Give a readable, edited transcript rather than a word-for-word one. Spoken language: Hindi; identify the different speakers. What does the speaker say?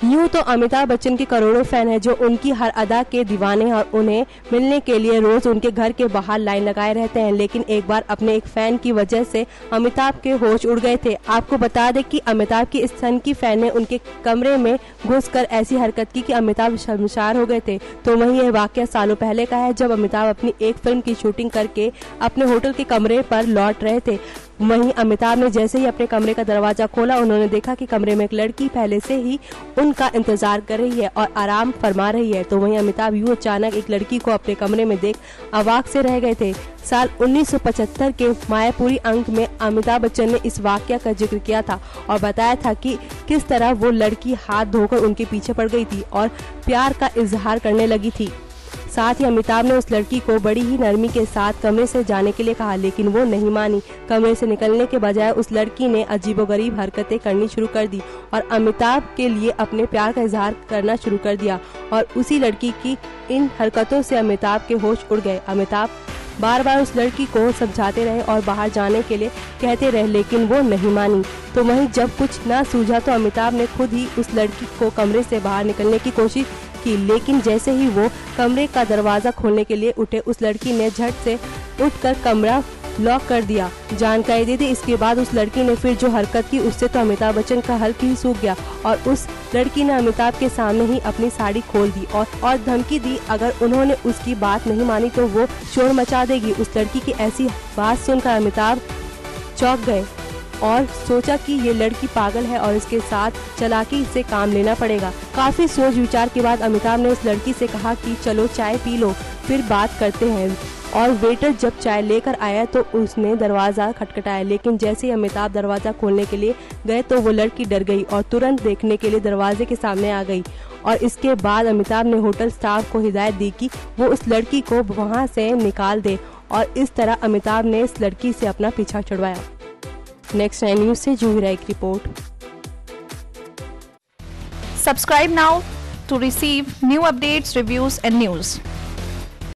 Speaker 1: यूं तो अमिताभ बच्चन के करोड़ों फैन हैं जो उनकी हर अदा के दीवाने हैं और उन्हें मिलने के लिए रोज उनके घर के बाहर लाइन लगाए रहते हैं। लेकिन एक बार अपने एक फैन की वजह से अमिताभ के होश उड़ गए थे। आपको बता दें कि अमिताभ की इस की फैन ने उनके कमरे में घुसकर ऐसी हरकत की कि अमिताभ शर्मसार हो गए थे। तो वहीं यह वाकया सालों पहले का है, जब अमिताभ अपनी एक फिल्म की शूटिंग करके अपने होटल के कमरे पर लौट रहे थे। वहीं अमिताभ ने जैसे ही अपने कमरे का दरवाजा खोला, उन्होंने देखा कि कमरे में एक लड़की पहले से ही उनका इंतजार कर रही है और आराम फरमा रही है। तो वहीं अमिताभ यूं अचानक एक लड़की को अपने कमरे में देख अवाक से रह गए थे। साल 1975 के मायापुरी अंक में अमिताभ बच्चन ने इस वाकया का जिक्र किया था और बताया था कि किस तरह वो लड़की हाथ धोकर उनके पीछे पड़ गई थी और प्यार का इजहार करने लगी थी। साथ ही अमिताभ ने उस लड़की को बड़ी ही नरमी के साथ कमरे से जाने के लिए कहा, लेकिन वो नहीं मानी। कमरे से निकलने के बजाय उस लड़की ने अजीबोगरीब हरकतें करनी शुरू कर दी और अमिताभ के लिए अपने प्यार का इजहार करना शुरू कर दिया। और उसी लड़की की इन हरकतों से अमिताभ के होश उड़ गए। अमिताभ बार बार उस लड़की को समझाते रहे और बाहर जाने के लिए कहते रहे, लेकिन वो नहीं मानी। तो वहीं जब कुछ न सूझा तो अमिताभ ने खुद ही उस लड़की को कमरे से बाहर निकलने की कोशिश की, लेकिन जैसे ही वो कमरे का दरवाजा खोलने के लिए उठे, उस लड़की ने झट से उठकर कमरा लॉक कर दिया। जानकारी दे दी, इसके बाद उस लड़की ने फिर जो हरकत की उससे तो अमिताभ बच्चन का हल्क ही सूख गया और उस लड़की ने अमिताभ के सामने ही अपनी साड़ी खोल दी और धमकी दी, अगर उन्होंने उसकी बात नहीं मानी तो वो शोर मचा देगी। उस लड़की की ऐसी बात सुनकर अमिताभ चौंक गए और सोचा कि ये लड़की पागल है और इसके साथ चालाकी से काम लेना पड़ेगा। काफी सोच विचार के बाद अमिताभ ने उस लड़की से कहा कि चलो चाय पी लो, फिर बात करते हैं। और वेटर जब चाय लेकर आया तो उसने दरवाजा खटखटाया, लेकिन जैसे ही अमिताभ दरवाजा खोलने के लिए गए तो वो लड़की डर गई और तुरंत देखने के लिए दरवाजे के सामने आ गई। और इसके बाद अमिताभ ने होटल स्टाफ को हिदायत दी कि वो उस लड़की को वहाँ से निकाल दे और इस तरह अमिताभ ने इस लड़की से अपना पीछा छुड़वाया। नेक्स्ट 9 न्यूज़ से जूही राय की report.
Speaker 2: Subscribe now to receive new updates, reviews and news.